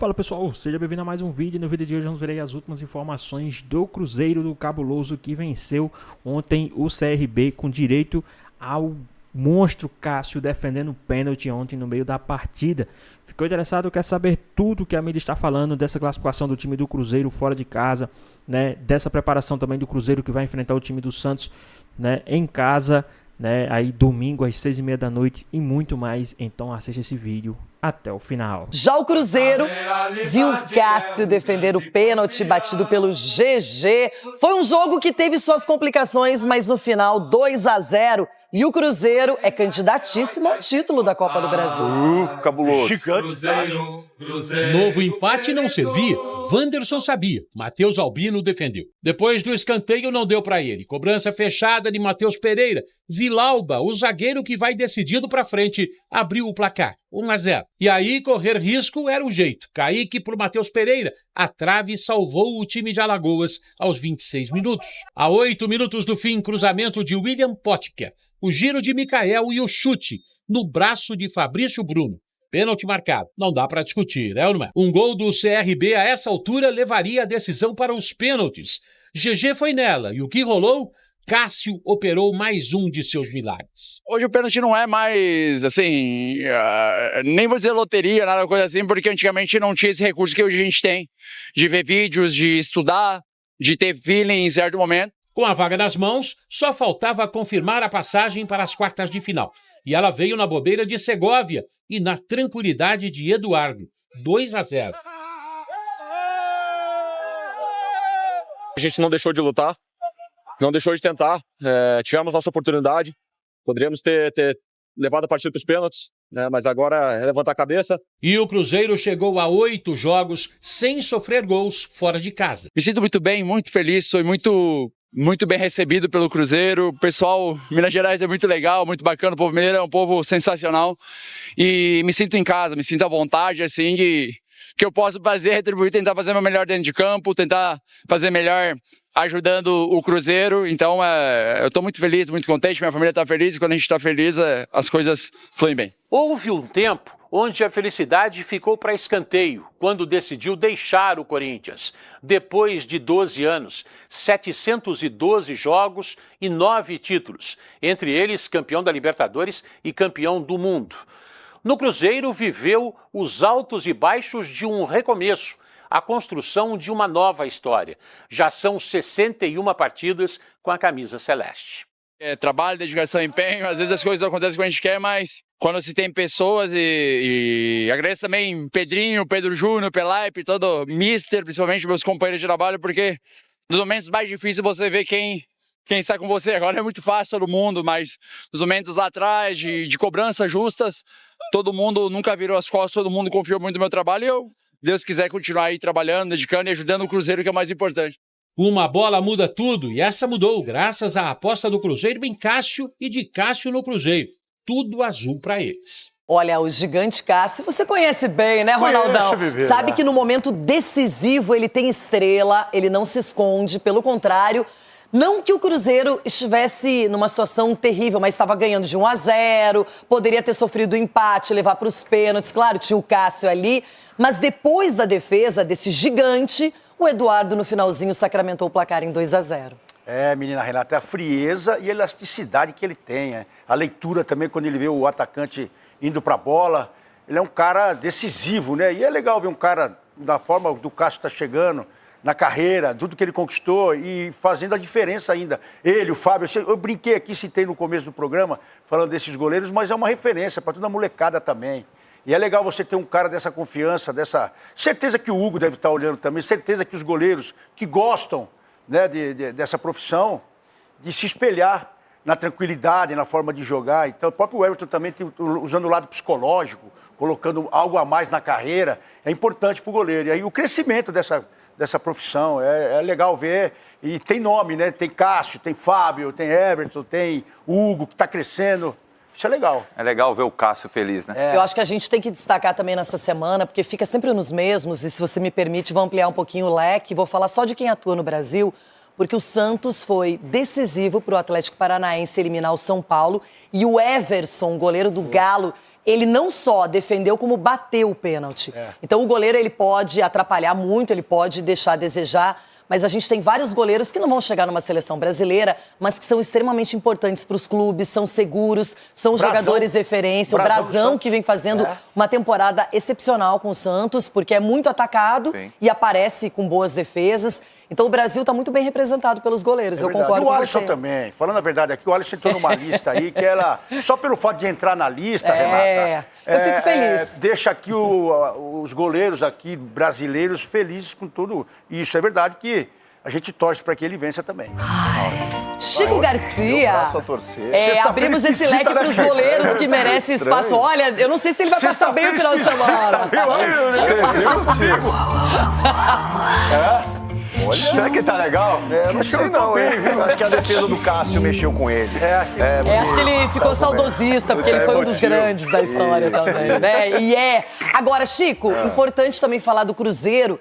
Fala pessoal, seja bem-vindo a mais um vídeo. No vídeo de hoje vamos ver aí as últimas informações do Cruzeiro do Cabuloso, que venceu ontem o CRB com direito ao monstro Cássio defendendo o pênalti ontem no meio da partida. Ficou interessado? Quer saber tudo que a mídia está falando dessa classificação do time do Cruzeiro fora de casa, né? Dessa preparação também do Cruzeiro que vai enfrentar o time do Santos, né? Em casa, né? Aí domingo às 6h30 da noite e muito mais. Então assista esse vídeo até o final. Já o Cruzeiro viu Cássio defender o pênalti batido pelo GG. Foi um jogo que teve suas complicações, mas no final 2-0. E o Cruzeiro é candidatíssimo ao título da Copa do Brasil. Cabuloso. Cruzeiro. Novo empate não servia. Wanderson sabia. Matheus Albino defendeu. Depois do escanteio não deu para ele. Cobrança fechada de Matheus Pereira. Vilauba, o zagueiro que vai decidido para frente, abriu o placar. 1-0. E aí correr risco era o jeito. Kaique pro Matheus Pereira. A trave salvou o time de Alagoas aos 26 minutos. A 8 minutos do fim, cruzamento de William Potker. O giro de Mikael e o chute no braço de Fabrício Bruno. Pênalti marcado. Não dá para discutir, é ou não é? Um gol do CRB a essa altura levaria a decisão para os pênaltis. GG foi nela e o que rolou? Cássio operou mais um de seus milagres. Hoje o pênalti não é mais, assim, nem vou dizer loteria, nada coisa assim, porque antigamente não tinha esse recurso que hoje a gente tem, de ver vídeos, de estudar, de ter feeling em certo momento. Com a vaga nas mãos, só faltava confirmar a passagem para as quartas de final. E ela veio na bobeira de Segovia e na tranquilidade de Eduardo. 2-0. A gente não deixou de lutar, não deixou de tentar. Tivemos nossa oportunidade, poderíamos ter levado a partida para os pênaltis, né? Mas agora é levantar a cabeça. E o Cruzeiro chegou a 8 jogos sem sofrer gols fora de casa. Me sinto muito bem, muito feliz, foi muito bem recebido pelo Cruzeiro. O pessoal, Minas Gerais é muito legal, muito bacana. O povo mineiro é um povo sensacional. E me sinto em casa, me sinto à vontade, assim, que eu posso fazer, retribuir, tentar fazer meu melhor dentro de campo, tentar fazer melhor ajudando o Cruzeiro. Então, eu estou muito feliz, muito contente, minha família está feliz. E quando a gente está feliz, as coisas fluem bem. Houve um tempo onde a felicidade ficou para escanteio, quando decidiu deixar o Corinthians. Depois de 12 anos, 712 jogos e 9 títulos, entre eles campeão da Libertadores e campeão do mundo. No Cruzeiro viveu os altos e baixos de um recomeço, a construção de uma nova história. Já são 61 partidas com a camisa celeste. Trabalho, dedicação e empenho, às vezes as coisas não acontecem como a gente quer, mas quando se tem pessoas e agradeço também Pedrinho, Pedro Júnior, Pelaipe, todo Mister, principalmente meus companheiros de trabalho, porque nos momentos mais difíceis você vê quem está com você. Agora é muito fácil todo mundo, mas nos momentos lá atrás de cobranças justas, todo mundo nunca virou as costas, todo mundo confiou muito no meu trabalho e eu, Deus quiser, continuar aí trabalhando, dedicando e ajudando o Cruzeiro, que é o mais importante. Uma bola muda tudo e essa mudou graças à aposta do Cruzeiro em Cássio e de Cássio no Cruzeiro. Tudo azul para eles. Olha, o gigante Cássio, você conhece bem, né, Ronaldão? Sabe que no momento decisivo ele tem estrela, ele não se esconde, pelo contrário. Não que o Cruzeiro estivesse numa situação terrível, mas estava ganhando de 1-0, poderia ter sofrido empate, levar para os pênaltis. Claro, tinha o Cássio ali, mas depois da defesa desse gigante, o Eduardo no finalzinho sacramentou o placar em 2-0. Menina Renata, é a frieza e a elasticidade que ele tem. A leitura também, quando ele vê o atacante indo para a bola. Ele é um cara decisivo, né? E é legal ver um cara, da forma do Cássio está chegando, na carreira, tudo que ele conquistou e fazendo a diferença ainda. Ele, o Fábio, eu brinquei aqui, citei no começo do programa, falando desses goleiros, mas é uma referência para toda a molecada também. E é legal você ter um cara dessa confiança, dessa... Certeza que o Hugo deve estar olhando também, certeza que os goleiros que gostam, né, dessa profissão, de se espelhar na tranquilidade, na forma de jogar. Então, o próprio Everton também usando o lado psicológico, colocando algo a mais na carreira, é importante para o goleiro. E aí o crescimento dessa profissão é legal ver. E tem nome, né? Tem Cássio, tem Fábio, tem Everton, tem Hugo, que está crescendo. Isso é legal. É legal ver o Cássio feliz, né? Eu acho que a gente tem que destacar também nessa semana, porque fica sempre nos mesmos, e se você me permite, vou ampliar um pouquinho o leque, vou falar só de quem atua no Brasil, porque o Santos foi decisivo para o Atlético Paranaense eliminar o São Paulo, e o Everson, goleiro do Galo, ele não só defendeu, como bateu o pênalti. Então o goleiro, ele pode atrapalhar muito, ele pode deixar a desejar, mas a gente tem vários goleiros que não vão chegar numa seleção brasileira, mas que são extremamente importantes para os clubes, são seguros, são jogadores referência. O Brazão, que vem fazendo uma temporada excepcional com o Santos, porque é muito atacado e aparece com boas defesas. Então o Brasil está muito bem representado pelos goleiros, eu concordo com você. E o Alisson também. Falando a verdade aqui, o Alisson entrou numa lista aí que ela, só pelo fato de entrar na lista, Renata... Eu fico feliz. Deixa aqui os goleiros aqui brasileiros felizes com tudo isso. É verdade que a gente torce para que ele vença também. Chico Garcia. Abrimos esse leque para os goleiros que merecem espaço. Olha, eu não sei se ele vai passar bem o final de semana. Olha. Será que tá legal? Não sei não, hein? Acho que a defesa do Cássio mexeu com ele. Acho que ele ficou saudosista, porque ele foi um dos grandes da história também, né? Agora, Chico, importante também falar do Cruzeiro,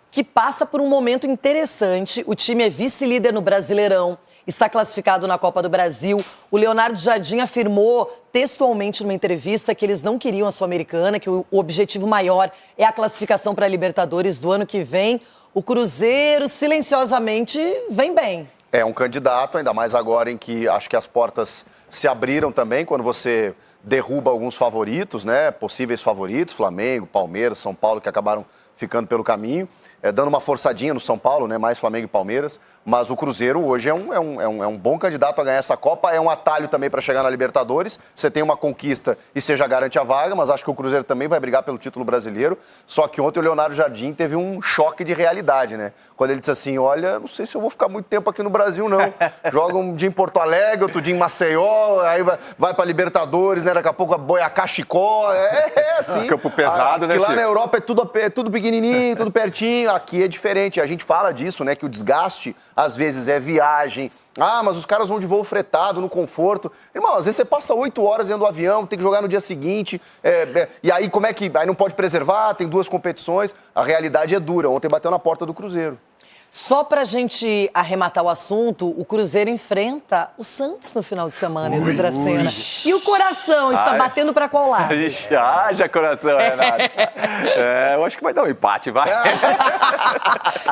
que passa por um momento interessante. O time é vice-líder no Brasileirão, está classificado na Copa do Brasil. O Leonardo Jardim afirmou textualmente numa entrevista que eles não queriam a Sul-Americana, que o objetivo maior é a classificação para a Libertadores do ano que vem. O Cruzeiro, silenciosamente, vem bem. É um candidato, ainda mais agora em que acho que as portas se abriram também, quando você derruba alguns favoritos, né? Possíveis favoritos, Flamengo, Palmeiras, São Paulo, que acabaram ficando pelo caminho, dando uma forçadinha no São Paulo, né? Mais Flamengo e Palmeiras. Mas o Cruzeiro hoje é um bom candidato a ganhar essa Copa, é um atalho também para chegar na Libertadores. Você tem uma conquista e você já garante a vaga, mas acho que o Cruzeiro também vai brigar pelo título brasileiro. Só que ontem o Leonardo Jardim teve um choque de realidade, né? Quando ele disse assim, olha, não sei se eu vou ficar muito tempo aqui no Brasil, não. Joga um dia em Porto Alegre, outro dia em Maceió, aí vai para Libertadores, né? Daqui a pouco a Boiacá, Chicó, assim. Campo pesado, né, que lá Chico? na Europa é tudo pequenininho, tudo pertinho. Aqui é diferente. A gente fala disso, né? Que o desgaste, às vezes, é viagem. Mas os caras vão de voo fretado, no conforto. Irmão, às vezes você passa 8 horas dentro do avião, tem que jogar no dia seguinte. E aí, como é que... Aí não pode preservar, tem 2 competições. A realidade é dura. Ontem bateu na porta do Cruzeiro. Só pra gente arrematar o assunto, o Cruzeiro enfrenta o Santos no final de semana, Edu Dracena. E o coração está batendo pra qual lado? Ixi, haja coração, Renato. Eu acho que vai dar um empate, vai.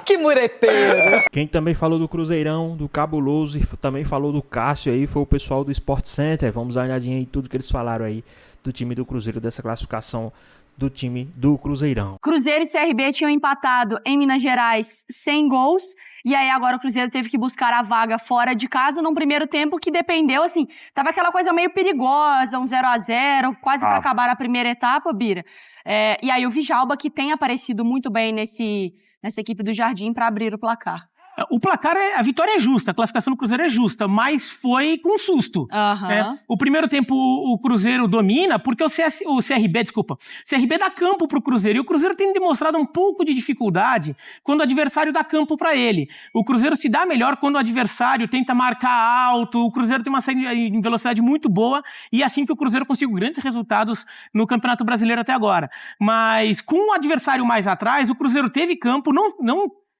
Que mureteiro. Quem também falou do Cruzeirão, do Cabuloso e também falou do Cássio aí foi o pessoal do Sport Center. Vamos dar uma olhadinha em tudo que eles falaram aí do time do Cruzeiro, dessa classificação do time do Cruzeirão. Cruzeiro e CRB tinham empatado em Minas Gerais sem gols, e aí agora o Cruzeiro teve que buscar a vaga fora de casa num primeiro tempo que dependeu, assim, tava aquela coisa meio perigosa, um 0-0, quase para acabar a primeira etapa, Bira. E aí o Djalma, que tem aparecido muito bem nessa equipe do Jardim para abrir o placar. O placar, a vitória é justa, a classificação do Cruzeiro é justa, mas foi com susto. O primeiro tempo o Cruzeiro domina, porque o CRB dá campo pro Cruzeiro, e o Cruzeiro tem demonstrado um pouco de dificuldade quando o adversário dá campo para ele. O Cruzeiro se dá melhor quando o adversário tenta marcar alto, o Cruzeiro tem uma saída em velocidade muito boa, e é assim que o Cruzeiro conseguiu grandes resultados no Campeonato Brasileiro até agora. Mas com o adversário mais atrás, o Cruzeiro teve campo,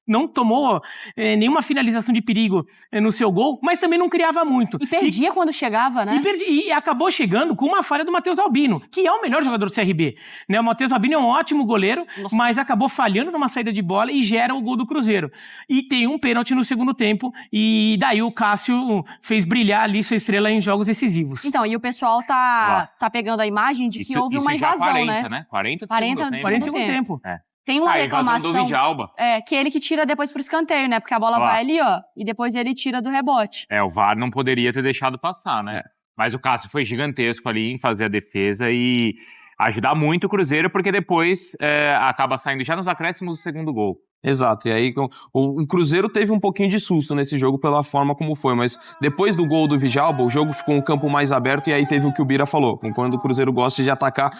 não tomou nenhuma finalização de perigo no seu gol, mas também não criava muito. E perdia quando chegava, né? E acabou chegando com uma falha do Matheus Albino, que é o melhor jogador do CRB. Né? O Matheus Albino é um ótimo goleiro, mas acabou falhando numa saída de bola e gera o gol do Cruzeiro. E tem um pênalti no segundo tempo, e daí o Cássio fez brilhar ali sua estrela em jogos decisivos. Então, e o pessoal tá pegando a imagem de que houve uma invasão, 40, né? 40 do segundo tempo. Tem uma reclamação, do Djalma. Que ele que tira depois pro escanteio, né? Porque a bola vai ali, ó, e depois ele tira do rebote. O VAR não poderia ter deixado passar, né? Mas o Cássio foi gigantesco ali em fazer a defesa e ajudar muito o Cruzeiro, porque depois acaba saindo já nos acréscimos do segundo gol. Exato, e aí o Cruzeiro teve um pouquinho de susto nesse jogo pela forma como foi, mas depois do gol do Djalma, o jogo ficou um campo mais aberto, e aí teve o que o Bira falou, quando o Cruzeiro gosta de atacar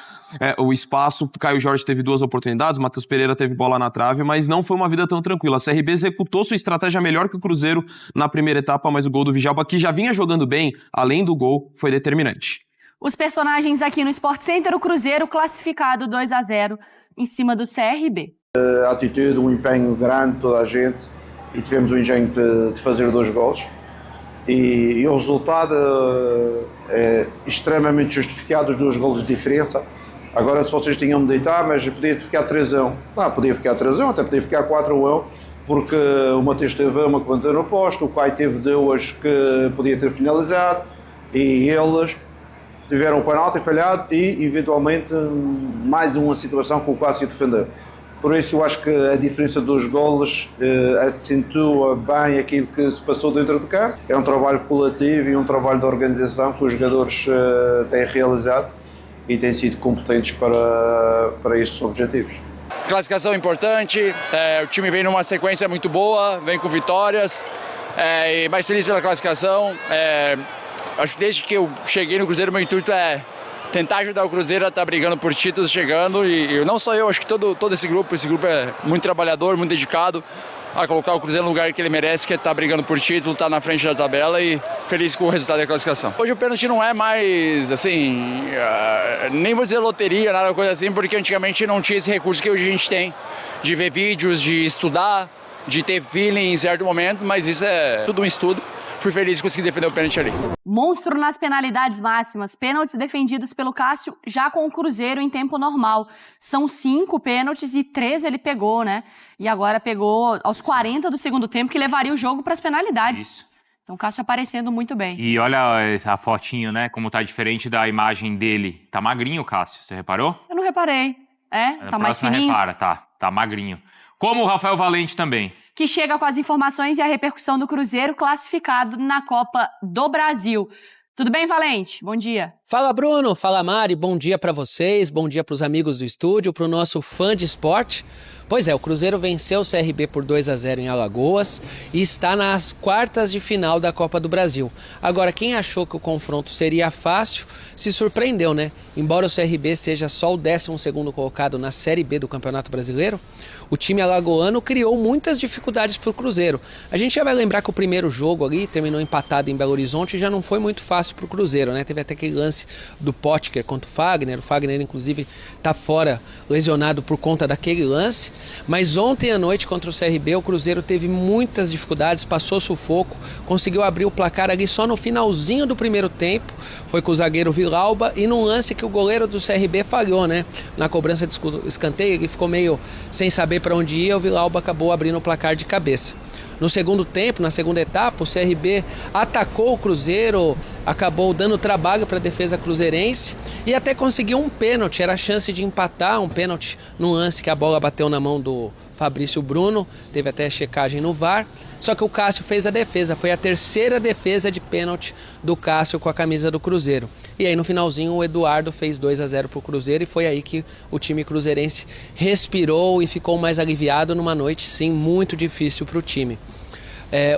o espaço. Caio Jorge teve 2 oportunidades, Matheus Pereira teve bola na trave, mas não foi uma vida tão tranquila. A CRB executou sua estratégia melhor que o Cruzeiro na primeira etapa, mas o gol do Djalma, que já vinha jogando bem, além do gol, foi determinante. Os personagens aqui no Sport Center, o Cruzeiro classificado 2-0 em cima do CRB. A atitude, um empenho grande de toda a gente, e tivemos o engenho de fazer 2 gols. E o resultado extremamente justificado os 2 golos de diferença. Agora, se vocês tinham de deitar, mas podia ficar 3-1. Podia ficar 3-1, até podia ficar 4-1, porque o Mateus teve uma que bateu no posto, o Caio teve 2 que podia ter finalizado, e eles tiveram o penalti falhado e, eventualmente, mais uma situação que o Cássio defendeu. Por isso, eu acho que a diferença dos golos acentua bem aquilo que se passou dentro do campo. É um trabalho coletivo e um trabalho de organização que os jogadores têm realizado e têm sido competentes para estes objetivos. Classificação importante, o time vem numa sequência muito boa, vem com vitórias, e mais feliz pela classificação. Acho que desde que eu cheguei no Cruzeiro, meu intuito é tentar ajudar o Cruzeiro a estar brigando por títulos, chegando, e não só eu, acho que todo esse grupo é muito trabalhador, muito dedicado a colocar o Cruzeiro no lugar que ele merece, que é estar brigando por título, estar na frente da tabela e feliz com o resultado da classificação. Hoje o pênalti não é mais, assim, nem vou dizer loteria, nada coisa assim, porque antigamente não tinha esse recurso que hoje a gente tem, de ver vídeos, de estudar, de ter feeling em certo momento, mas isso é tudo um estudo. Fui feliz de conseguir defender o pênalti ali. Monstro nas penalidades máximas. Pênaltis defendidos pelo Cássio já com o Cruzeiro em tempo normal. São 5 pênaltis e 3 ele pegou, né? E agora pegou aos 40 do segundo tempo, que levaria o jogo para as penalidades. Isso. Então o Cássio aparecendo muito bem. E olha essa fotinho, né? Como tá diferente da imagem dele. Tá magrinho o Cássio, você reparou? Eu não reparei. Tá mais fininho? Repara, tá magrinho. Como o Rafael Valente também. Que chega com as informações e a repercussão do Cruzeiro classificado na Copa do Brasil. Tudo bem, Valente? Bom dia. Fala, Bruno. Fala, Mari. Bom dia pra vocês, bom dia pros amigos do estúdio, pro nosso fã de esporte. Pois é, o Cruzeiro venceu o CRB por 2-0 em Alagoas e está nas quartas de final da Copa do Brasil. Agora, quem achou que o confronto seria fácil, se surpreendeu, né? Embora o CRB seja só o 12º colocado na Série B do Campeonato Brasileiro, o time alagoano criou muitas dificuldades para o Cruzeiro. A gente já vai lembrar que o primeiro jogo ali terminou empatado em Belo Horizonte e já não foi muito fácil para o Cruzeiro, né? Teve até aquele lance do Potker contra o Fagner. O Fagner, inclusive, está fora, lesionado por conta daquele lance. Mas ontem à noite contra o CRB, o Cruzeiro teve muitas dificuldades, passou sufoco, conseguiu abrir o placar ali só no finalzinho do primeiro tempo. Foi com o zagueiro Vilauba e num lance que o goleiro do CRB falhou, né? Na cobrança de escanteio, ele ficou meio sem saber para onde ia, o Vilauba acabou abrindo o placar de cabeça. No segundo tempo, na segunda etapa, o CRB atacou o Cruzeiro, acabou dando trabalho para a defesa cruzeirense e até conseguiu um pênalti. Era a chance de empatar, um pênalti no lance que a bola bateu na mão do Fabrício Bruno, teve até checagem no VAR. Só que o Cássio fez a defesa, foi a terceira defesa de pênalti do Cássio com a camisa do Cruzeiro. E aí no finalzinho o Eduardo fez 2-0 pro Cruzeiro e foi aí que o time cruzeirense respirou e ficou mais aliviado numa noite, sim, muito difícil pro time.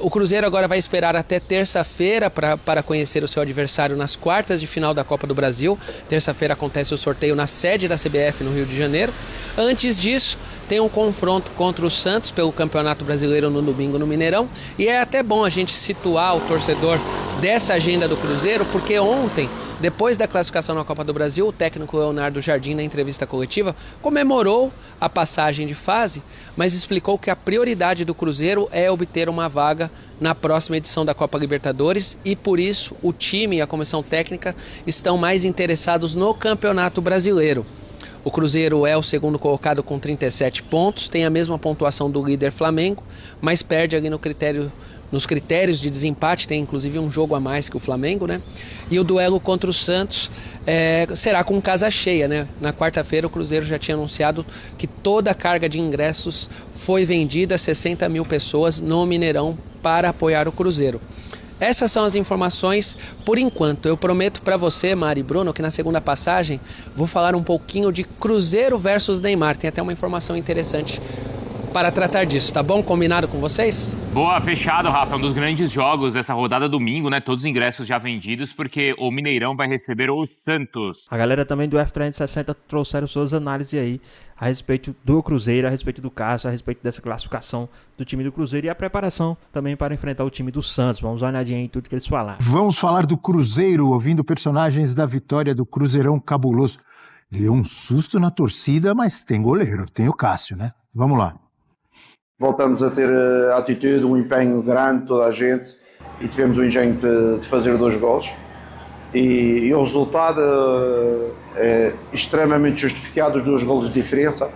O Cruzeiro agora vai esperar até terça-feira para conhecer o seu adversário nas quartas de final da Copa do Brasil. Terça-feira acontece o sorteio na sede da CBF no Rio de Janeiro. Antes disso, tem um confronto contra o Santos pelo Campeonato Brasileiro no domingo no Mineirão. E é até bom a gente situar o torcedor dessa agenda do Cruzeiro, porque ontem, depois da classificação na Copa do Brasil, o técnico Leonardo Jardim, na entrevista coletiva, comemorou a passagem de fase, mas explicou que a prioridade do Cruzeiro é obter uma vaga na próxima edição da Copa Libertadores e, por isso, o time e a comissão técnica estão mais interessados no Campeonato Brasileiro. O Cruzeiro é o segundo colocado com 37 pontos, tem a mesma pontuação do líder Flamengo, mas perde ali nos critérios de desempate, tem inclusive um jogo a mais que o Flamengo, né? E o duelo contra o Santos será com casa cheia, né? Na quarta-feira o Cruzeiro já tinha anunciado que toda a carga de ingressos foi vendida, 60 mil pessoas no Mineirão para apoiar o Cruzeiro. Essas são as informações por enquanto. Eu prometo para você, Mari e Bruno, que na segunda passagem vou falar um pouquinho de Cruzeiro versus Neymar. Tem até uma informação interessante para tratar disso, tá bom? Combinado com vocês? Boa, fechado, Rafa. Um dos grandes jogos dessa rodada domingo, né? Todos os ingressos já vendidos, porque o Mineirão vai receber o Santos. A galera também do F360 trouxeram suas análises aí a respeito do Cruzeiro, a respeito do Cássio, a respeito dessa classificação do time do Cruzeiro e a preparação também para enfrentar o time do Santos. Vamos dar uma olhadinha em tudo que eles falaram. Vamos falar do Cruzeiro, ouvindo personagens da vitória do Cruzeirão cabuloso. Deu um susto na torcida, mas tem goleiro, tem o Cássio, né? Vamos lá. Voltamos a ter atitude, um empenho grande, toda a gente, e tivemos o engenho de fazer 2 golos. e o resultado é extremamente justificado, os 2 golos de diferença.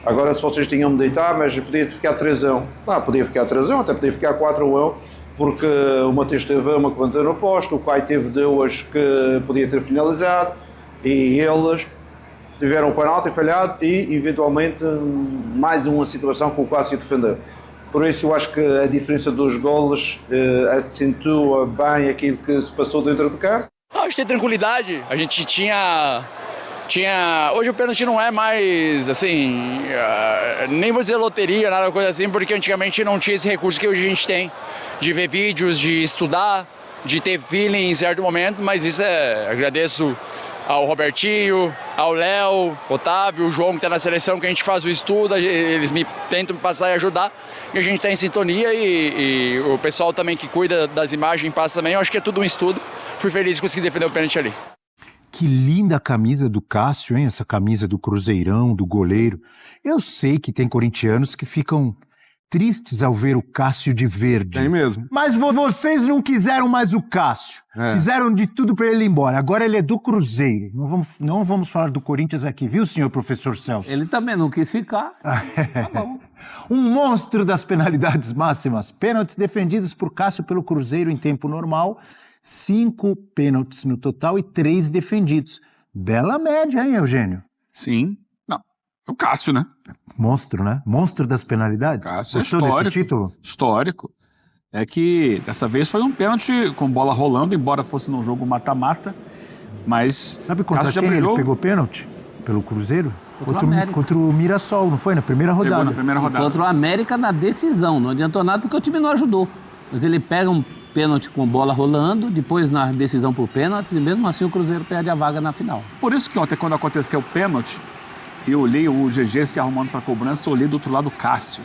Agora, se vocês tinham-me deitar, mas podia ficar 3-1. Podia ficar 3-1, até podia ficar 4-1, porque o Mateus teve uma que levantou no posto, o Caio teve 2 que podia ter finalizado, e eles tiveram o penalti falhado e, eventualmente, mais uma situação que o Cássio defendeu. Por isso, eu acho que a diferença dos golos acentua bem aquilo que se passou dentro do campo. A gente tem tranquilidade, a gente tinha... Hoje o pênalti não é mais, assim, nem vou dizer loteria, nada coisa assim, porque antigamente não tinha esse recurso que hoje a gente tem, de ver vídeos, de estudar, de ter feeling em certo momento, mas isso agradeço ao Robertinho, ao Léo, Otávio, o João que está na seleção, que a gente faz o estudo, eles tentam me passar e ajudar, e a gente está em sintonia e o pessoal também que cuida das imagens passa também, eu acho que é tudo um estudo, fui feliz de conseguir defender o pênalti ali. Que linda camisa do Cássio, hein? Essa camisa do Cruzeirão, do goleiro. Eu sei que tem corintianos que ficam tristes ao ver o Cássio de verde. Tem mesmo. Mas vocês não quiseram mais o Cássio. Fizeram de tudo para ele ir embora. Agora ele é do Cruzeiro. Não vamos falar do Corinthians aqui, viu, senhor professor Celso? Ele também não quis ficar. Tá bom. Um monstro das penalidades máximas. Pênaltis defendidos por Cássio pelo Cruzeiro em tempo normal. 5 pênaltis no total e 3 defendidos. Bela média, hein, Eugênio? Sim. Não, é o Cássio, né? Monstro, né? Monstro das penalidades. Cássio Gostou é histórico. desse título? Histórico. É que dessa vez foi um pênalti com bola rolando, embora fosse num jogo mata-mata, mas sabe contra Cássio quem já brilhou. Ele pegou pênalti? Pelo Cruzeiro? Contra o Mirassol, não foi? Na primeira rodada. Pegou na primeira rodada. Contra o América na decisão. Não adiantou nada porque o time não ajudou. Mas ele pega um pênalti com bola rolando, depois na decisão por pênaltis, e mesmo assim o Cruzeiro perde a vaga na final. Por isso que ontem, quando aconteceu o pênalti, eu olhei o GG se arrumando para a cobrança, eu olhei do outro lado o Cássio.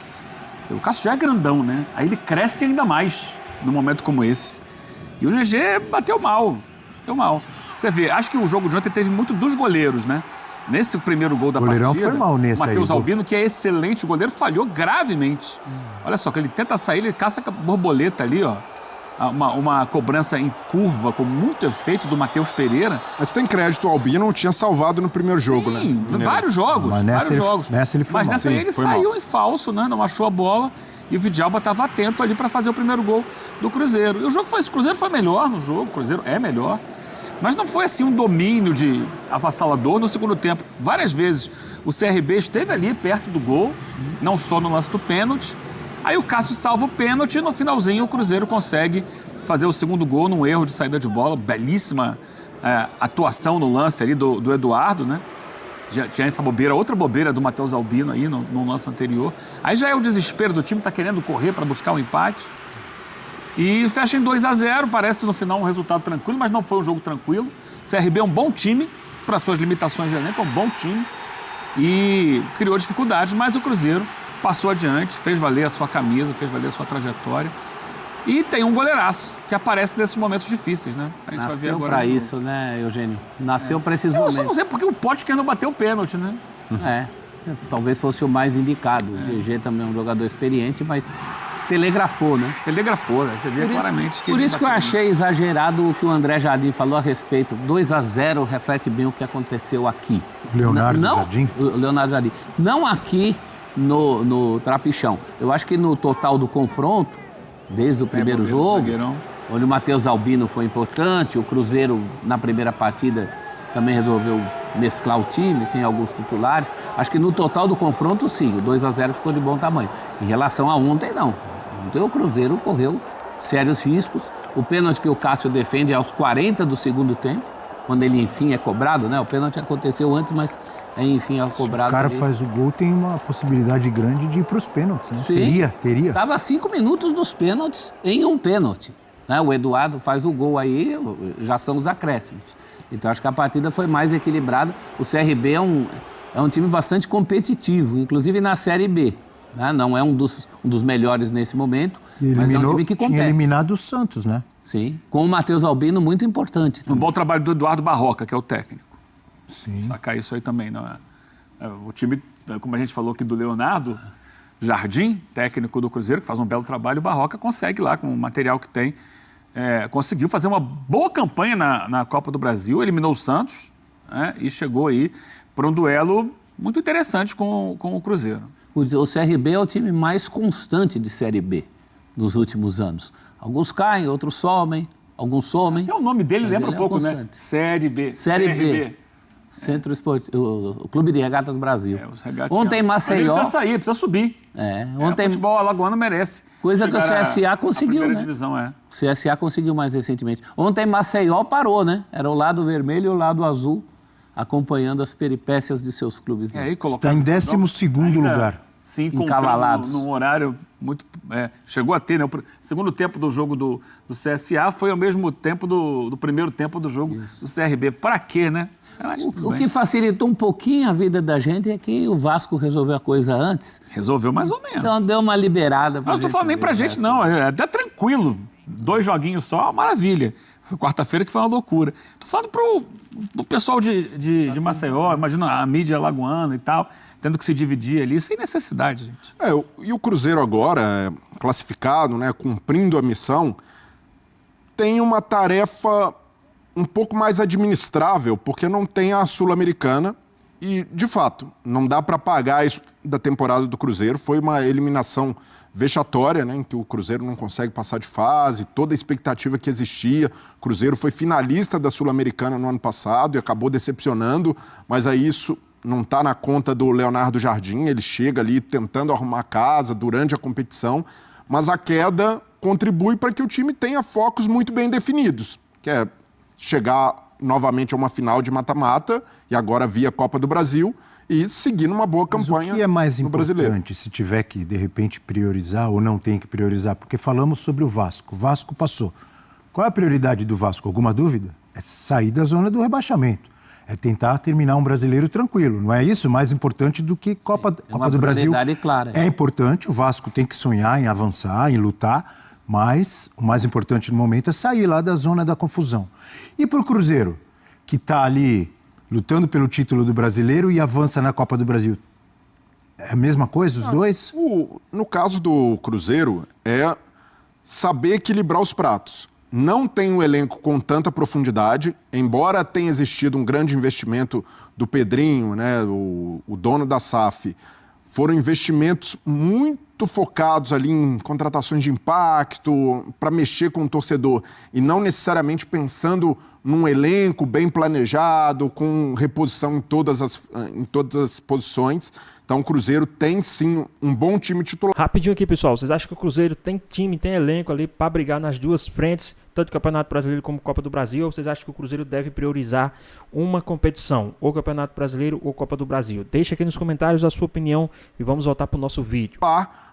O Cássio já é grandão, né? Aí ele cresce ainda mais num momento como esse. E o GG bateu mal. Você vê, acho que o jogo de ontem teve muito dos goleiros, né? Nesse primeiro gol da partida, foi mal nesse o Matheus aí, Albino, que é excelente, o goleiro falhou gravemente. Olha só, que ele tenta sair, ele caça a borboleta ali, ó. Uma cobrança em curva com muito efeito do Matheus Pereira. Mas tem crédito, o Albino tinha salvado no primeiro jogo, né? Sim, vários jogos. Nessa ele foi Mas mal. nessa aí ele saiu em falso, né? Não achou a bola. E o Vidalba estava atento ali para fazer o primeiro gol do Cruzeiro. E o Cruzeiro foi melhor no jogo, o Cruzeiro é melhor. Mas não foi assim um domínio de avassalador no segundo tempo. Várias vezes o CRB esteve ali perto do gol, não só no lance do pênalti. Aí o Cássio salva o pênalti e no finalzinho o Cruzeiro consegue fazer o segundo gol num erro de saída de bola. Belíssima atuação no lance ali do Eduardo, né? Já tinha essa bobeira, outra bobeira do Matheus Albino aí no lance anterior. Aí já é o desespero do time, tá querendo correr para buscar um empate. E fecha em 2-0, parece no final um resultado tranquilo, mas não foi um jogo tranquilo. CRB é um bom time, para suas limitações de elenco, é um bom time. E criou dificuldades, mas o Cruzeiro passou adiante, fez valer a sua camisa, fez valer a sua trajetória. E tem um goleiraço que aparece nesses momentos difíceis, né? A gente vai ver agora. Nasceu pra isso, né, Eugênio? Nasceu pra esses momentos. Eu só não sei porque o Potker não bateu o pênalti, né? Talvez fosse o mais indicado. O GG também é um jogador experiente, mas telegrafou, né? Telegrafou, né? Você vê claramente que... Por isso que eu achei exagerado o que o André Jardim falou a respeito. 2-0 reflete bem o que aconteceu aqui. Leonardo Jardim? O Leonardo Jardim. Não aqui no Trapichão. Eu acho que no total do confronto, desde o primeiro jogo, onde o Matheus Albino foi importante, o Cruzeiro, na primeira partida, também resolveu mesclar o time, sem alguns titulares. Acho que no total do confronto, sim, o 2-0 ficou de bom tamanho. Em relação a ontem, não. Ontem o Cruzeiro correu sérios riscos. O pênalti que o Cássio defende é aos 40 do segundo tempo, quando ele, enfim, é cobrado, né? O pênalti aconteceu antes, mas, enfim, é cobrado. Se o cara ali. faz o gol, tem uma possibilidade grande de ir para os pênaltis, né? Sim. Teria. Estava a 5 minutos dos pênaltis em um pênalti. Né? O Eduardo faz o gol aí, já são os acréscimos. Então, acho que a partida foi mais equilibrada. O CRB é um time bastante competitivo, inclusive na Série B. Né? Não é um dos melhores nesse momento, mas é um time que compete. Tinha eliminado o Santos, né? Sim, com o Matheus Albino muito importante. Um bom trabalho do Eduardo Barroca, que é o técnico. Sim. Sacar isso aí também, não é? O time, como a gente falou aqui do Leonardo Jardim, técnico do Cruzeiro, que faz um belo trabalho, o Barroca consegue lá, com o material que tem, conseguiu fazer uma boa campanha na Copa do Brasil, eliminou o Santos, né, e chegou aí para um duelo muito interessante com o Cruzeiro. O CRB é o time mais constante de Série B nos últimos anos. Alguns caem, outros somem, alguns somem. Até o nome dele lembra um pouco, né? Série B. Série B. Centro Esportivo, o Clube de Regatas Brasil. Ontem Maceió... Mas ele precisa sair, precisa subir. Ontem... O futebol alagoano merece. Coisa que o CSA conseguiu, né? Divisão, O CSA conseguiu mais recentemente. Ontem Maceió parou, né? Era o lado vermelho e o lado azul, acompanhando as peripécias de seus clubes. Né? Está em 12º lugar. Se encontrando num horário muito... chegou a ter, né? O segundo tempo do jogo do CSA foi ao mesmo tempo do primeiro tempo do jogo do CRB. Para quê, né? O que facilitou um pouquinho a vida da gente é que o Vasco resolveu a coisa antes. Resolveu mais ou menos. Então deu uma liberada. Não estou falando nem pra gente, não. É até tranquilo. 2 joguinhos só, maravilha. Foi quarta-feira que foi uma loucura. Estou falando pro pessoal de Maceió, imagina a mídia alagoana e tal, tendo que se dividir ali, sem necessidade, gente. E o Cruzeiro agora, classificado, né, cumprindo a missão, tem uma tarefa um pouco mais administrável, porque não tem a Sul-Americana e, de fato, não dá para pagar isso da temporada do Cruzeiro. Foi uma eliminação vexatória, né, em que o Cruzeiro não consegue passar de fase, toda a expectativa que existia. O Cruzeiro foi finalista da Sul-Americana no ano passado e acabou decepcionando, mas aí isso não está na conta do Leonardo Jardim, ele chega ali tentando arrumar casa durante a competição, mas a queda contribui para que o time tenha focos muito bem definidos, que é chegar novamente a uma final de mata-mata, e agora via Copa do Brasil, e seguir numa boa campanha no Brasileiro. O que é mais importante, se tiver que, de repente, priorizar ou não tem que priorizar? Porque falamos sobre o Vasco. O Vasco passou. Qual é a prioridade do Vasco? Alguma dúvida? É sair da zona do rebaixamento. É tentar terminar um brasileiro tranquilo. Não é isso? Mais importante do que Copa do Brasil. Clara. É importante, o Vasco tem que sonhar em avançar, em lutar, mas o mais importante no momento é sair lá da zona da confusão. E para o Cruzeiro, que está ali lutando pelo título do Brasileiro e avança na Copa do Brasil, é a mesma coisa, os dois? No caso do Cruzeiro, é saber equilibrar os pratos. Não tem um elenco com tanta profundidade, embora tenha existido um grande investimento do Pedrinho, né, o dono da SAF. Foram investimentos muito focados ali em contratações de impacto, para mexer com o torcedor, e não necessariamente pensando num elenco bem planejado, com reposição em todas as posições. Então o Cruzeiro tem sim um bom time titular. Rapidinho aqui, pessoal, vocês acham que o Cruzeiro tem time, tem elenco ali para brigar nas duas frentes, tanto Campeonato Brasileiro como Copa do Brasil, ou vocês acham que o Cruzeiro deve priorizar uma competição, ou Campeonato Brasileiro ou Copa do Brasil? Deixa aqui nos comentários a sua opinião e vamos voltar para o nosso vídeo.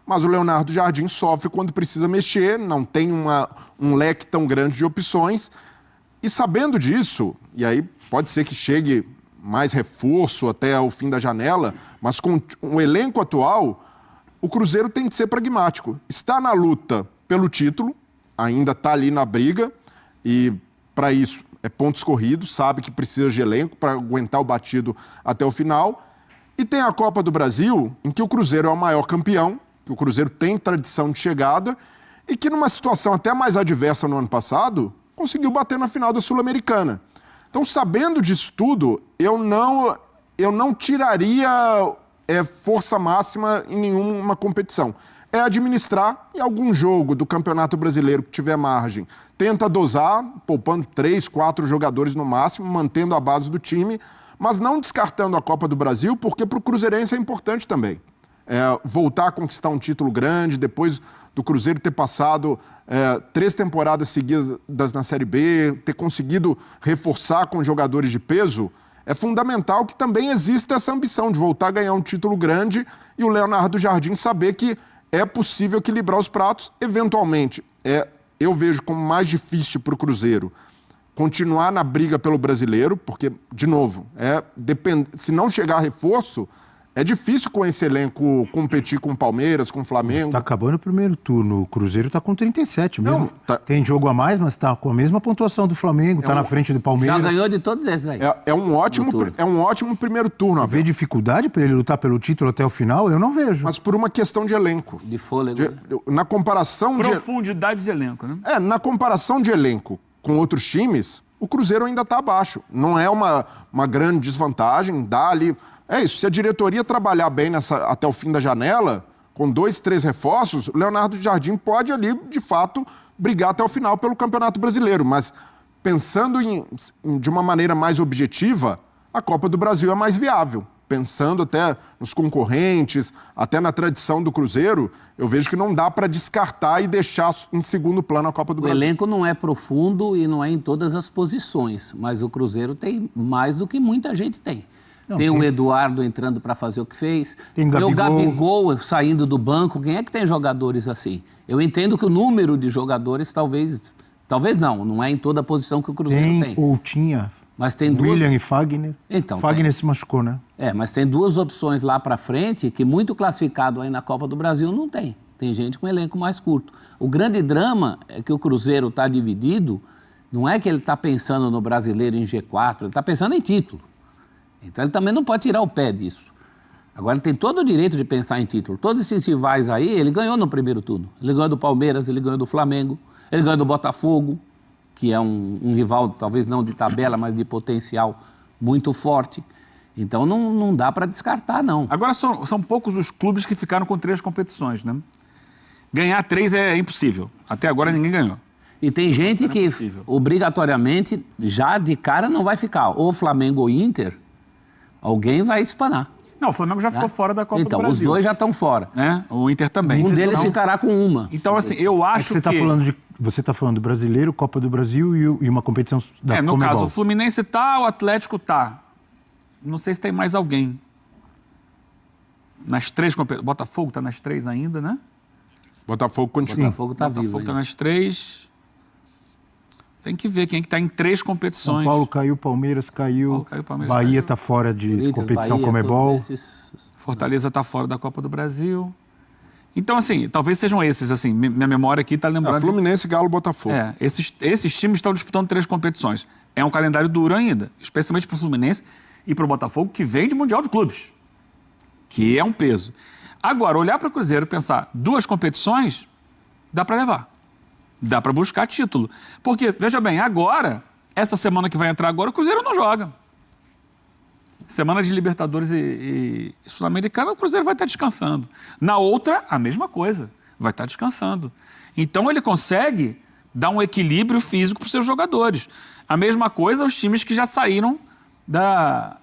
Mas o Leonardo Jardim sofre quando precisa mexer, não tem um leque tão grande de opções, e sabendo disso, e aí pode ser que chegue mais reforço até o fim da janela, mas com o elenco atual, o Cruzeiro tem que ser pragmático. Está na luta pelo título, ainda está ali na briga, e para isso é pontos corridos, sabe que precisa de elenco para aguentar o batido até o final. E tem a Copa do Brasil, em que o Cruzeiro é o maior campeão, que o Cruzeiro tem tradição de chegada, e que numa situação até mais adversa no ano passado, conseguiu bater na final da Sul-Americana. Então, sabendo disso tudo, eu não tiraria força máxima em nenhuma competição. É administrar em algum jogo do Campeonato Brasileiro que tiver margem. Tenta dosar, poupando 3, 4 jogadores no máximo, mantendo a base do time, mas não descartando a Copa do Brasil, porque para o cruzeirense é importante também. Voltar a conquistar um título grande, depois do Cruzeiro ter passado 3 temporadas seguidas na Série B, ter conseguido reforçar com jogadores de peso, é fundamental que também exista essa ambição de voltar a ganhar um título grande e o Leonardo Jardim saber que é possível equilibrar os pratos. Eventualmente, eu vejo como mais difícil para o Cruzeiro continuar na briga pelo Brasileiro, porque, de novo, se não chegar reforço, É difícil com esse elenco competir com o Palmeiras, com o Flamengo. Está acabando o primeiro turno. O Cruzeiro está com 37 mesmo. Tem jogo a mais, mas está com a mesma pontuação do Flamengo, está na frente do Palmeiras. Já ganhou de todos esses aí. É um ótimo primeiro turno. Você vê dificuldade para ele lutar pelo título até o final? Eu não vejo. Mas por uma questão de elenco. De fôlego. Na comparação Profundidade de elenco, né? na comparação de elenco com outros times, o Cruzeiro ainda está abaixo. Não é uma grande desvantagem, dá ali... É isso, se a diretoria trabalhar bem até o fim da janela, com 2, 3 reforços, o Leonardo Jardim pode ali, de fato, brigar até o final pelo Campeonato Brasileiro. Mas pensando de uma maneira mais objetiva, a Copa do Brasil é mais viável. Pensando até nos concorrentes, até na tradição do Cruzeiro, eu vejo que não dá para descartar e deixar em segundo plano a Copa do Brasil. O elenco não é profundo e não é em todas as posições, mas o Cruzeiro tem mais do que muita gente tem. Tem o Eduardo entrando para fazer o que fez. Tem o Gabigol saindo do banco. Quem é que tem jogadores assim? Eu entendo que o número de jogadores talvez não é em toda a posição que o Cruzeiro tem. Ou tinha. Mas tem William e Fagner. Então, Fagner se machucou, né? Mas tem 2 opções lá para frente que muito classificado aí na Copa do Brasil não tem. Tem gente com elenco mais curto. O grande drama é que o Cruzeiro está dividido. Não é que ele está pensando no brasileiro em G4, ele está pensando em título. Então ele também não pode tirar o pé disso. Agora ele tem todo o direito de pensar em título. Todos esses rivais aí, ele ganhou no primeiro turno. Ele ganhou do Palmeiras, ele ganhou do Flamengo, ele ganhou do Botafogo, que é um rival, talvez não de tabela, mas de potencial muito forte. Então não dá para descartar, não. Agora são poucos os clubes que ficaram com 3 competições, né? Ganhar 3 é impossível. Até agora ninguém ganhou. E tem gente que obrigatoriamente já de cara não vai ficar. Ou Flamengo ou Inter... Alguém vai espanar. Não, o Flamengo já ficou fora da Copa do Brasil. Então, os 2 já estão fora. O Inter também. Um deles ficará com uma. Então, assim, eu acho que... Você está falando do Brasileiro, Copa do Brasil e uma competição da Comebol. No caso, o Fluminense tá, o Atlético tá. Não sei se tem mais alguém. Nas 3 competições. Botafogo tá nas 3 ainda, né? Botafogo continua. Botafogo tá vivo. Botafogo tá nas 3... Tem que ver quem é que está em 3 competições. São Paulo caiu, Palmeiras caiu, Bahia está fora de competição Comebol. Fortaleza está fora da Copa do Brasil. Então, assim, talvez sejam esses, assim, minha memória aqui está lembrando... Fluminense, Galo, Botafogo. Esses times estão disputando 3 competições. É um calendário duro ainda, especialmente para o Fluminense e para o Botafogo, que vem de Mundial de Clubes, que é um peso. Agora, olhar para o Cruzeiro e pensar 2 competições, dá para levar. Dá para buscar título. Porque, veja bem, agora, essa semana que vai entrar agora, o Cruzeiro não joga. Semana de Libertadores e Sul-Americana, o Cruzeiro vai estar descansando. Na outra, a mesma coisa, vai estar descansando. Então, ele consegue dar um equilíbrio físico para os seus jogadores. A mesma coisa os times que já saíram da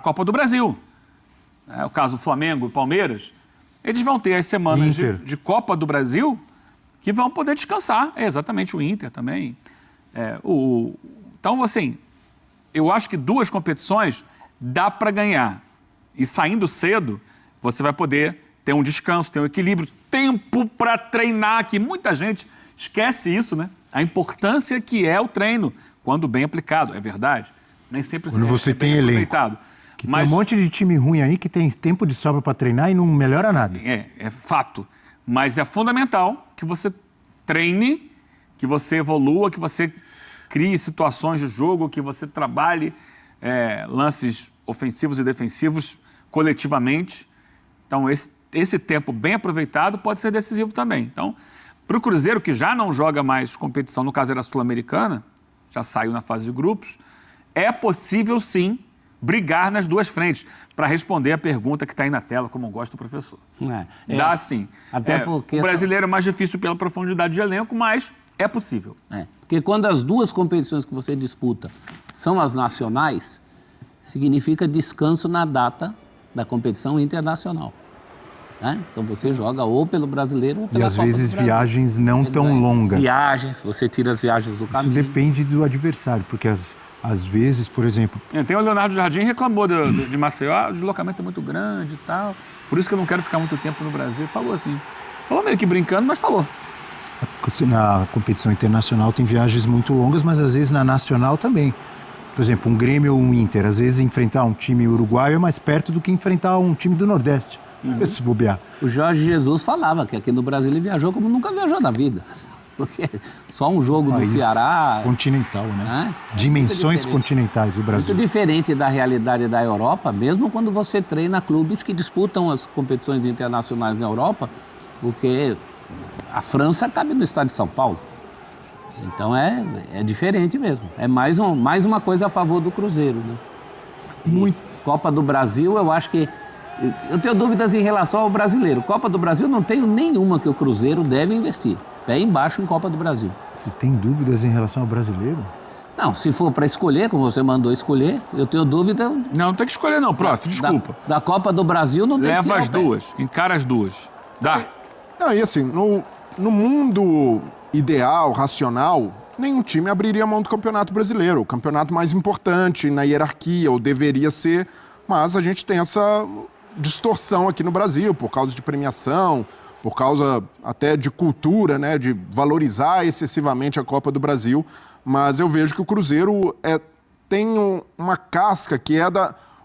Copa do Brasil. O caso do Flamengo e Palmeiras, eles vão ter as semanas de Copa do Brasil que vão poder descansar. Exatamente, o Inter também. Então, assim, eu acho que 2 competições dá para ganhar. E saindo cedo, você vai poder ter um descanso, ter um equilíbrio, tempo para treinar, que muita gente esquece isso, né? A importância que é o treino, quando bem aplicado, é verdade. Nem sempre quando você tem elenco. Mas tem um monte de time ruim aí que tem tempo de sobra para treinar e não melhora nada. É fato. Mas é fundamental que você treine, que você evolua, que você crie situações de jogo, que você trabalhe lances ofensivos e defensivos coletivamente. Então, esse tempo bem aproveitado pode ser decisivo também. Então, para o Cruzeiro, que já não joga mais competição, no caso era a Sul-Americana, já saiu na fase de grupos, é possível, sim, brigar nas 2 frentes, para responder a pergunta que está aí na tela, como gosta o professor. Dá sim. Até porque o brasileiro é mais difícil pela profundidade de elenco, mas é possível. Porque quando as 2 competições que você disputa são as nacionais, significa descanso na data da competição internacional. Então você joga ou pelo brasileiro ou pela Copa do Brasil. E às vezes viagens não tão longas. Viagens, você tira as viagens do caminho. Isso depende do adversário, porque às vezes, por exemplo... Tem o Leonardo Jardim reclamou de Maceió, o deslocamento é muito grande e tal, por isso que eu não quero ficar muito tempo no Brasil. Falou assim, falou meio que brincando, mas falou. Na competição internacional tem viagens muito longas, mas às vezes na nacional também. Por exemplo, um Grêmio ou um Inter, às vezes enfrentar um time uruguaio é mais perto do que enfrentar um time do Nordeste. Se bobear. O Jorge Jesus falava que aqui no Brasil ele viajou como nunca viajou na vida. Porque só um jogo do Ceará... Continental, né? Dimensões continentais do Brasil. Muito diferente da realidade da Europa, mesmo quando você treina clubes que disputam as competições internacionais na Europa, porque a França cabe no estado de São Paulo. Então é diferente mesmo. É mais uma coisa a favor do Cruzeiro, né? Muito. Copa do Brasil, eu acho que... Eu tenho dúvidas em relação ao brasileiro. Copa do Brasil, não tenho nenhuma que o Cruzeiro deve investir. Pé embaixo em Copa do Brasil. Você tem dúvidas em relação ao brasileiro? Não, se for para escolher, como você mandou escolher, eu tenho dúvida... Não, não tem que escolher não, prof, desculpa. Da Copa do Brasil não tem que Leva as duas, encara as duas. Dá. Não, e assim, no mundo ideal, racional, nenhum time abriria mão do Campeonato Brasileiro. O campeonato mais importante na hierarquia, ou deveria ser, mas a gente tem essa distorção aqui no Brasil, por causa de premiação, por causa até de cultura, né, de valorizar excessivamente a Copa do Brasil. Mas eu vejo que o Cruzeiro tem uma casca que é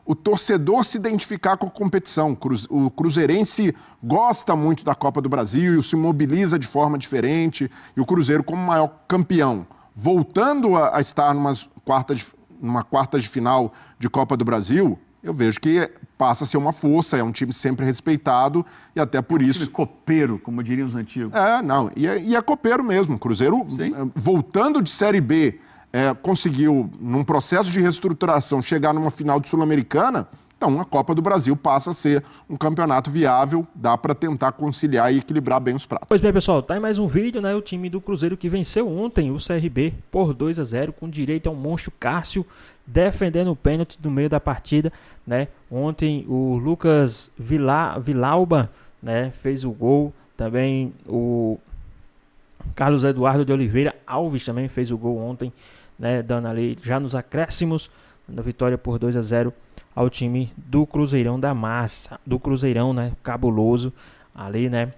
o torcedor se identificar com a competição. O cruzeirense gosta muito da Copa do Brasil e se mobiliza de forma diferente. E o Cruzeiro, como maior campeão, voltando a estar numa quarta de final de Copa do Brasil, eu vejo que passa a ser uma força, é um time sempre respeitado e até por isso... Time copeiro, como diriam os antigos. Não, e é copeiro mesmo. O Cruzeiro, voltando de Série B, conseguiu, num processo de reestruturação, chegar numa final de Sul-Americana, então a Copa do Brasil passa a ser um campeonato viável, dá para tentar conciliar e equilibrar bem os pratos. Pois bem, pessoal, tá em mais um vídeo, né? O time do Cruzeiro que venceu ontem o CRB por 2-0, com direito ao monstro Cássio, defendendo o pênalti no meio da partida, né? Ontem o Lucas Vilauba, né, fez o gol, também o Carlos Eduardo de Oliveira Alves também fez o gol ontem, né, dando ali já nos acréscimos da vitória por 2-0 ao time do Cruzeirão da Massa, do Cruzeirão, né, cabuloso ali, né,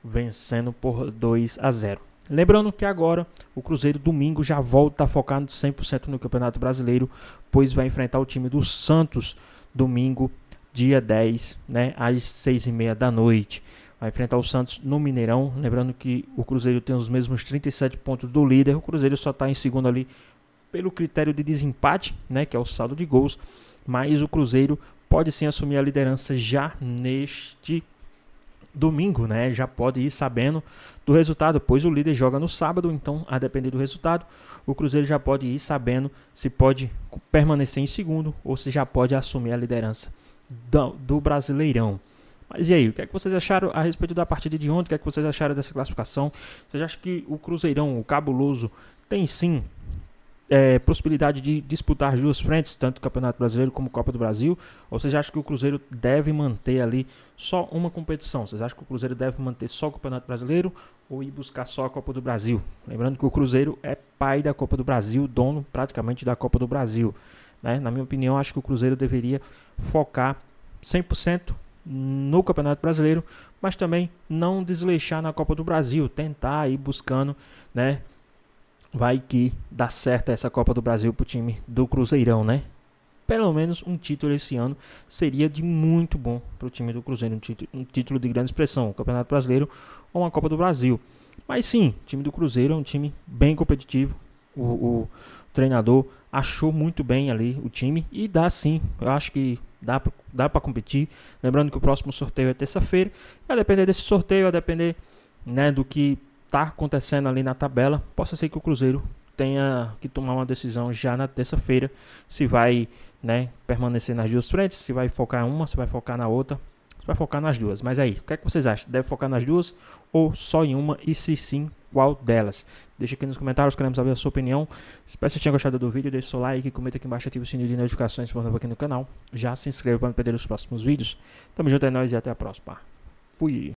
vencendo por 2-0. Lembrando que agora o Cruzeiro domingo já volta a focar 100% no Campeonato Brasileiro, pois vai enfrentar o time do Santos domingo, dia 10, né, às 6h30 da noite. Vai enfrentar o Santos no Mineirão. Lembrando que o Cruzeiro tem os mesmos 37 pontos do líder. O Cruzeiro só está em segundo ali pelo critério de desempate, né, que é o saldo de gols. Mas o Cruzeiro pode sim assumir a liderança já neste domingo, né? Já pode ir sabendo do resultado, pois o líder joga no sábado, então a depender do resultado, o Cruzeiro já pode ir sabendo se pode permanecer em segundo ou se já pode assumir a liderança do Brasileirão. Mas e aí, o que é que vocês acharam a respeito da partida de ontem? O que é que vocês acharam dessa classificação? Vocês acham que o Cruzeirão, o cabuloso, tem sim possibilidade de disputar as duas frentes, tanto o Campeonato Brasileiro como a Copa do Brasil? Ou vocês acham que o Cruzeiro deve manter ali só uma competição? Vocês acham que o Cruzeiro deve manter só o Campeonato Brasileiro ou ir buscar só a Copa do Brasil? Lembrando que o Cruzeiro é pai da Copa do Brasil, dono praticamente da Copa do Brasil, né? Na minha opinião, acho que o Cruzeiro deveria focar 100% no Campeonato Brasileiro, mas também não desleixar na Copa do Brasil, tentar ir buscando, né? Vai que dá certo essa Copa do Brasil pro time do Cruzeirão, né? Pelo menos um título esse ano seria de muito bom pro time do Cruzeiro, um título de grande expressão, o Campeonato Brasileiro ou uma Copa do Brasil. Mas sim, o time do Cruzeiro é um time bem competitivo, o treinador achou muito bem ali o time e dá sim, eu acho que dá para competir. Lembrando que o próximo sorteio é terça-feira, a depender desse sorteio, a depender, né, do que tá acontecendo ali na tabela, possa ser que o Cruzeiro tenha que tomar uma decisão já na terça-feira, se vai, né, permanecer nas duas frentes, se vai focar em uma, se vai focar na outra, se vai focar nas duas. Mas aí, o que é que vocês acham? Deve focar nas duas ou só em uma, e se sim, qual delas? Deixa aqui nos comentários, queremos saber a sua opinião. Espero que vocês tenham gostado do vídeo, deixe seu like, comenta aqui embaixo, ative o sininho de notificações para aqui no canal. Já se inscreva para não perder os próximos vídeos. Tamo junto, é nóis e até a próxima. Fui!